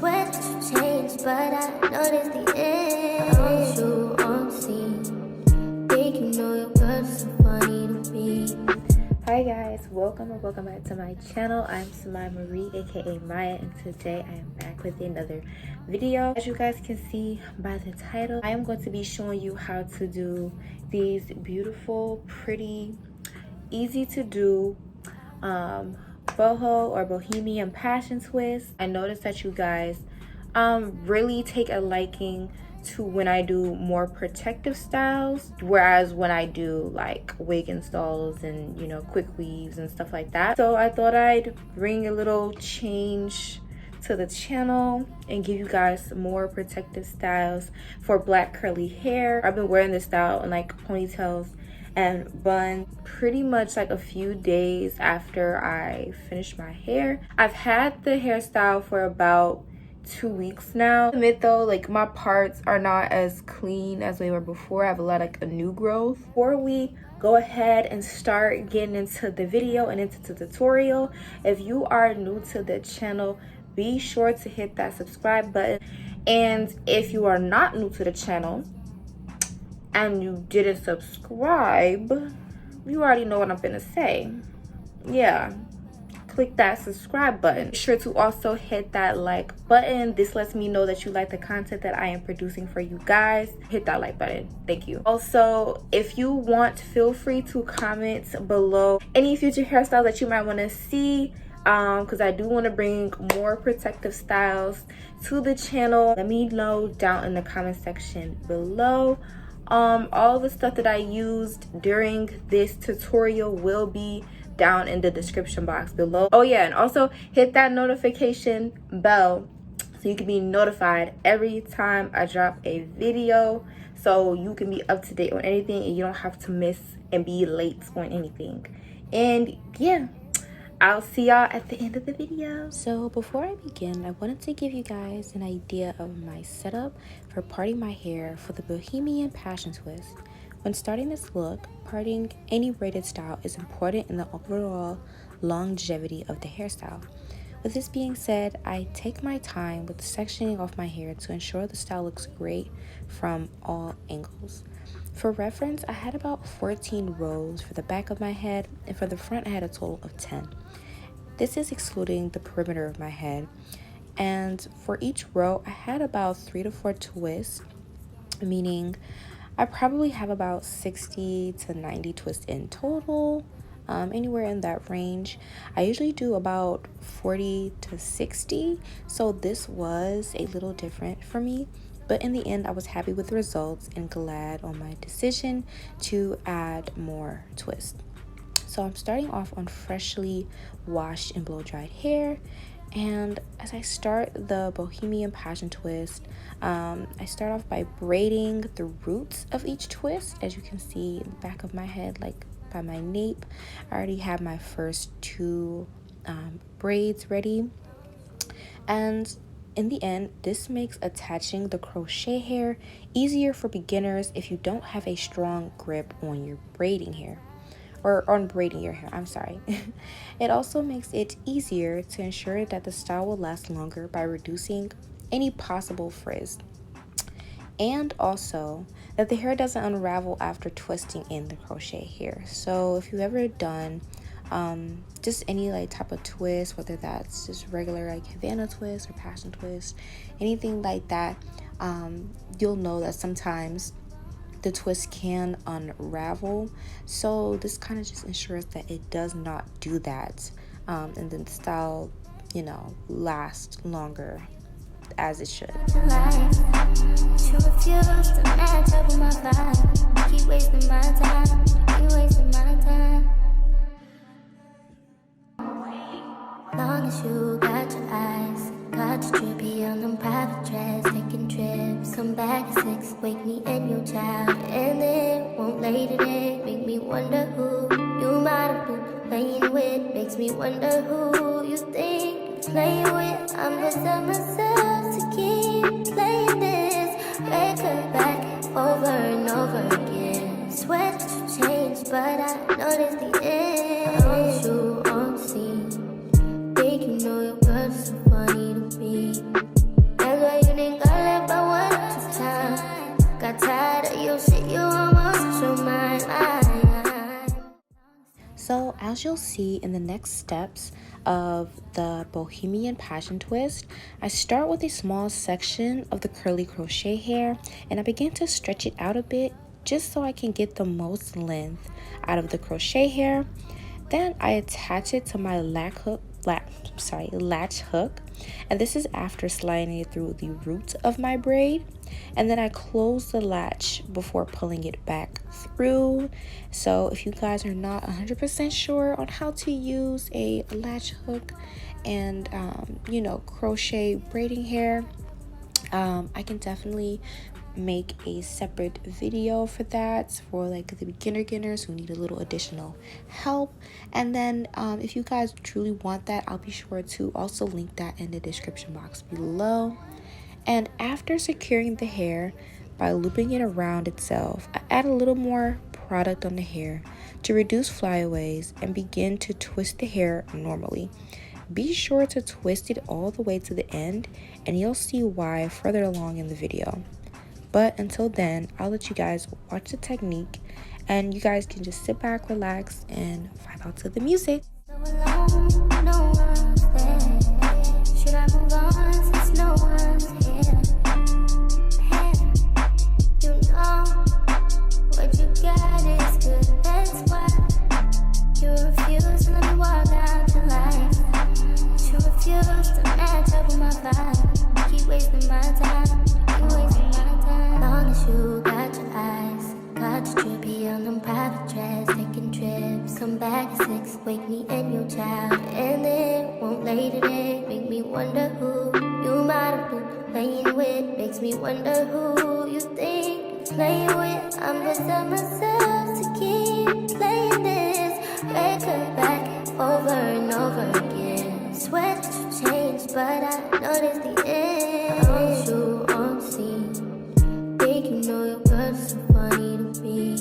Swear that you changed, but I noticed the end. I want you on the scene. Think you know your girl so funny to me. Hi guys, welcome back to my channel. I'm Samaya Marie, aka Maya, and today I am back with another video. As you guys can see by the title, I am going to be showing you how to do these beautiful, pretty, easy to do boho or bohemian passion twists. I noticed that you guys really take a liking to when I do more protective styles, whereas when I do like wig installs and, you know, quick weaves and stuff like that. So I thought I'd bring a little change to the channel and give you guys some more protective styles for black curly hair. I've been wearing this style in like ponytails and bun pretty much like a few days after I finished my hair. I've had the hairstyle for about 2 weeks now. I admit though, like my parts are not as clean as they were before. I have a lot of like a new growth. Before we go ahead and start getting into the video and into the tutorial, if you are new to the channel, be sure to hit that subscribe button. And if you are not new to the channel and you didn't subscribe, you already know what I'm gonna say. Yeah, click that subscribe button. Be sure to also hit that like button. This lets me know that you like the content that I am producing for you guys. Hit that like button. Thank you. Also, if you want, feel free to comment below any future hairstyle that you might want to see, because I do want to bring more protective styles to the channel. Let me know down in the comment section below. All the stuff that I used during this tutorial will be down in the description box below. Oh yeah, and also hit that notification bell so you can be notified every time I drop a video, so you can be up to date on anything and you don't have to miss and be late on anything. And yeah, I'll see y'all at the end of the video. So before I begin, I wanted to give you guys an idea of my setup for parting my hair for the Bohemian Passion Twist. When starting this look, parting any braided style is important in the overall longevity of the hairstyle. With this being said, I take my time with sectioning off my hair to ensure the style looks great from all angles. For reference, I had about 14 rows for the back of my head, and for the front I had a total of 10. This is excluding the perimeter of my head, and for each row I had about 3 to 4 twists, meaning I probably have about 60 to 90 twists in total, anywhere in that range. I usually do about 40 to 60, so this was a little different for me. But in the end, I was happy with the results and glad on my decision to add more twists. So I'm starting off on freshly washed and blow-dried hair. And as I start the Bohemian Passion Twist, I start off by braiding the roots of each twist. As you can see in the back of my head, like by my nape, I already have my first 2 braids ready. And in the end, this makes attaching the crochet hair easier for beginners if you don't have a strong grip on your braiding hair. Or on braiding your hair, I'm sorry. It also makes it easier to ensure that the style will last longer by reducing any possible frizz. And also that the hair doesn't unravel after twisting in the crochet hair. So if you've ever done just any like type of twist, whether that's just regular like Havana twist or passion twist, anything like that, you'll know that sometimes the twist can unravel. So this kind of just ensures that it does not do that, and then the style, you know, lasts longer as it should. Long as you got your eyes, got your drippy on them private jets, taking trips, come back at 6, wake me and your child, and then won't lay today, make me wonder who you might have been playing with, makes me wonder who you think you're playing with. I'm gonna tell myself to keep playing this record back over and over again. Swear that you changed, but I noticed the end. I want you on the scene. Think you know your girl so funny to me. as you'll see in the next steps of the Bohemian Passion Twist, I start with a small section of the curly crochet hair and I begin to stretch it out a bit just so I can get the most length out of the crochet hair. Then I attach it to my latch hook, and this is after sliding it through the root of my braid. And then I close the latch before pulling it back through. So if you guys are not 100% sure on how to use a latch hook and crochet braiding hair, I can definitely make a separate video for that, for like the beginners who need a little additional help. And then if you guys truly want that, I'll be sure to also link that in the description box below. And after securing the hair by looping it around itself, I add a little more product on the hair to reduce flyaways and begin to twist the hair normally. Be sure to twist it all the way to the end, and you'll see why further along in the video. But until then, I'll let you guys watch the technique, and you guys can just sit back, relax, and vibe out to the music. So alone, no one's there. Should I move on since no one's here? Hey, you know what you got is good, that's why you refuse to let me walk out your life. You refuse to match up with my vibe. Keep wasting my time, keep wasting my time. Long as you got your eyes, got your drippy on them private jets, taking trips. Come back at 6, wake me and your child, and it won't late today. Make me wonder who you might have been playing with. Makes me wonder who you think you're playing with. I'm beside myself to keep playing this record back over and over again. Swear that you changed, but I noticed the end. I want you on the scene. Think you know your girl's so funny to me.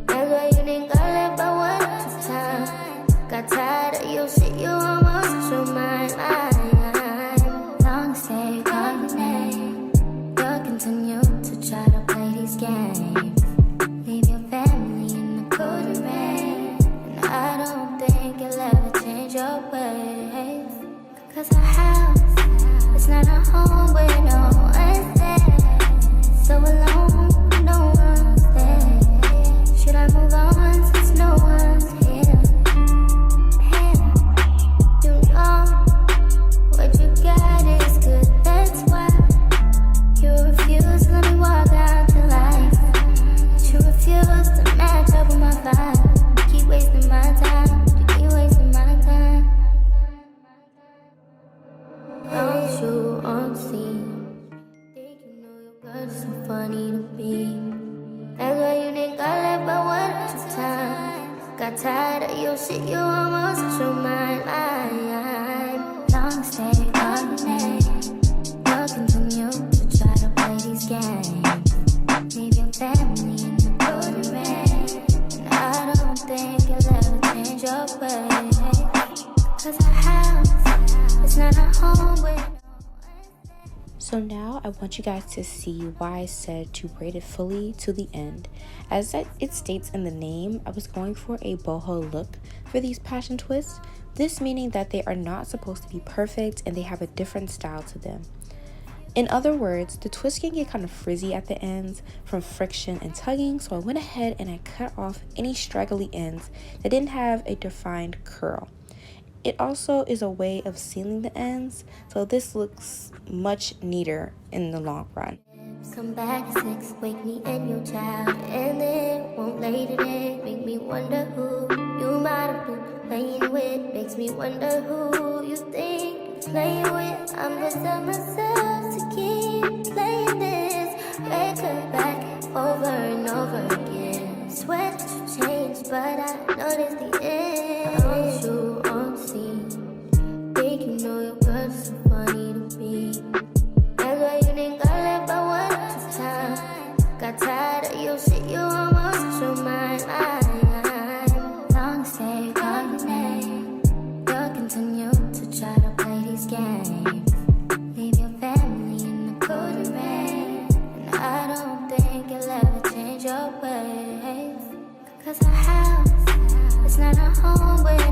That's why you didn't got left by one time. Got tired of your shit, you almost lost your mind. Long as they call your name, you'll continue to try to play these games. Leave your family in the cold rain, and I don't think you'll ever change your ways. Cause our house is not a home where no one's there. So alone, no one's there. Should I move on since no one's here? Hey, you know what you got is good, that's why you refuse to let me walk out your life. You refuse to match up with my vibe. Keep wasting my time, you keep wasting my time. Don't you on the scene? Think you know your girl's so funny to me. That's why you didn't got left by one at a time. Got tired of your shit, you almost lost your mind. Long as they call your name, you'll continue to try to play these games. Leave your family in the cold rain, and I don't think you'll ever change your ways. Cause our house is not a home where no one's there. So now I want you guys to see why I said to braid it fully to the end. As it states in the name, I was going for a boho look for these passion twists. This meaning that they are not supposed to be perfect and they have a different style to them. In other words, the twist can get kind of frizzy at the ends from friction and tugging, so I went ahead and I cut off any straggly ends that didn't have a defined curl. It also is a way of sealing the ends, so this looks much neater in the long run. Come back at 6, wake me and your child, and it won't late today. Make me wonder who you might have been playing with. Makes me wonder who you think you're playing with. I'm beside myself to keep playing this record back over and over again. Swear that you changed, but I noticed the end. I want you on the scene. Think you know your girl's so funny to me. That's why you didn't got left by one at a time. Got tired of your shit, you almost lost your mind. Long as they call your name, you'll continue to try to play these games. Leave your family in the cold rain, and I don't think you'll ever change your ways. Cause our house is not a home where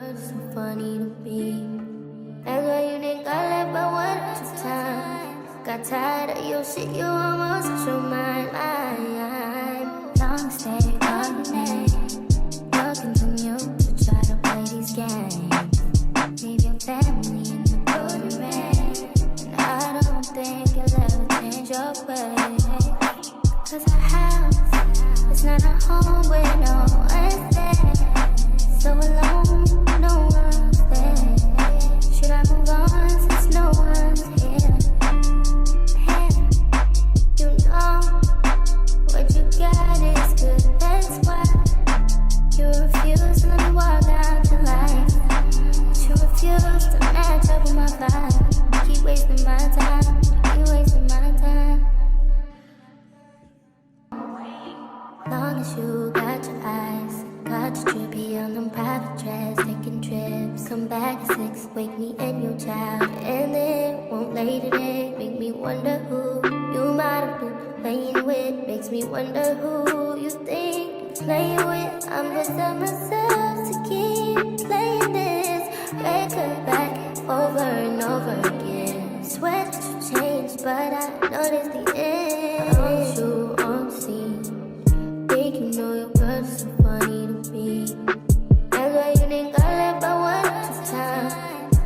It's so funny to me. That's why you think I left but one or two times. Got tired of your shit, you almost lost your mind. Long stay on the name. You'll continue to try to play these games. Leave your family in the golden rain. And I don't think you'll ever change your ways. Cause our house is not a home where no one's there. So alone, no one's there. Should I move on since no one's here? Hey, you know what you got is good, that's why you refuse to let me walk out your life. You refuse to match up with my vibe. Keep wasting my time, keep wasting my time. Long as you got your eyes, got your drippy on them private jets, taking trips. Come back at 6, wake me and your child, and then won't lay today. Make me wonder who you might have been playing with. Makes me wonder who you think you're playing with. I'm gonna tell myself to keep playing this record back over and over again. Swear that you changed, but I noticed the end. I want you on the scene. Think you know your girl is so funny to me. That's why you think I left by one or two times.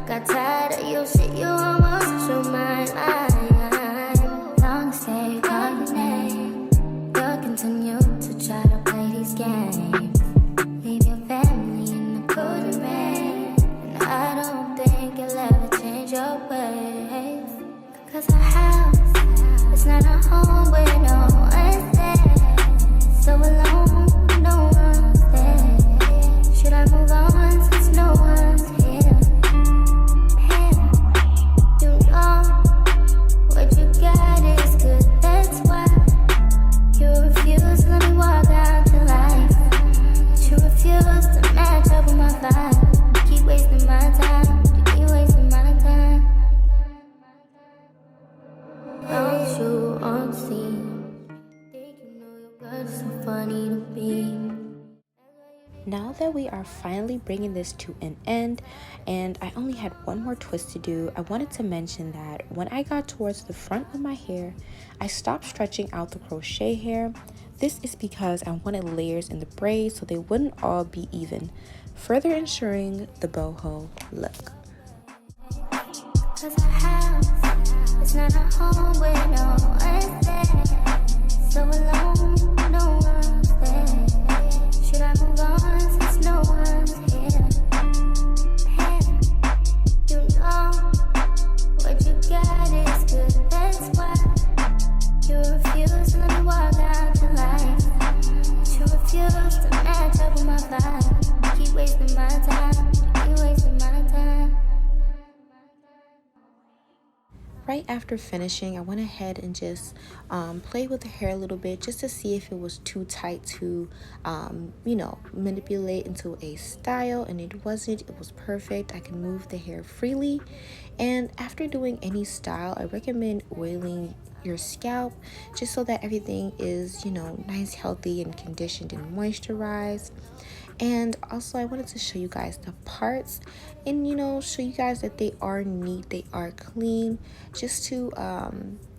Got tired of your shit, you almost lost your mind. Long stay on your name. You'll continue to try to play these games. Leave your family in the golden rain. And I don't think you'll ever change your ways. Cause our house is not a home where no one's there. So alone, no one's there. Should I move on since no one's here? Hey, you know what you got is good, that's why you refuse to let me walk out your life. You refuse to match up with my vibe. Keep wasting my time, you keep wasting my time. Don't you on the scene? Think you know your girl is so funny to me. Now that we are finally bringing this to an end, and I only had one more twist to do, I wanted to mention that when I got towards the front of my hair, I stopped stretching out the crochet hair. This is because I wanted layers in the braids so they wouldn't all be even, further ensuring the boho look. Cause our house is not a home where no one's there. So alone, no one's there. Should I move on since no one's here? Hey, you know what you got is good, that's why you refuse to let me walk out your life. You refuse to match up with my vibe. Keep wasting my time, keep wasting my time. Right after finishing, I went ahead and just played with the hair a little bit just to see if it was too tight to, manipulate into a style, and it wasn't. It was perfect. I can move the hair freely. And after doing any style, I recommend oiling your scalp just so that everything is, nice, healthy, and conditioned and moisturized. And also I wanted to show you guys the parts and show you guys that they are neat, they are clean, just to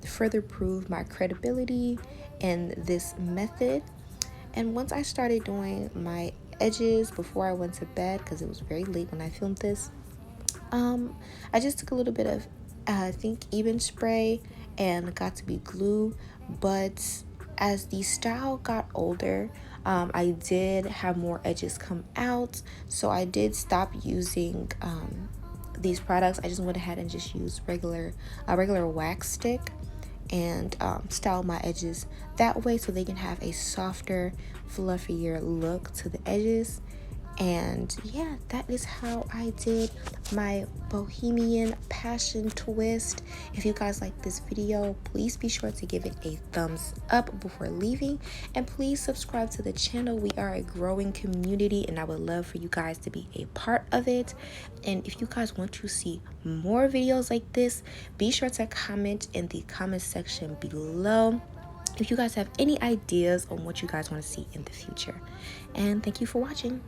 further prove my credibility in this method. And once I started doing my edges before I went to bed, because it was very late when I filmed this, I just took a little bit of I think even spray and got to be glue. But as the style got older, I did have more edges come out, so I did stop using these products. I just went ahead and just used a regular wax stick and style my edges that way so they can have a softer, fluffier look to the edges. And yeah, that is how I did my Bohemian passion twist. If you guys like this video, please be sure to give it a thumbs up before leaving, and please subscribe to the channel. We are a growing community and I would love for you guys to be a part of it. And if you guys want to see more videos like this, be sure to comment in the comment section below if you guys have any ideas on what you guys want to see in the future. And thank you for watching.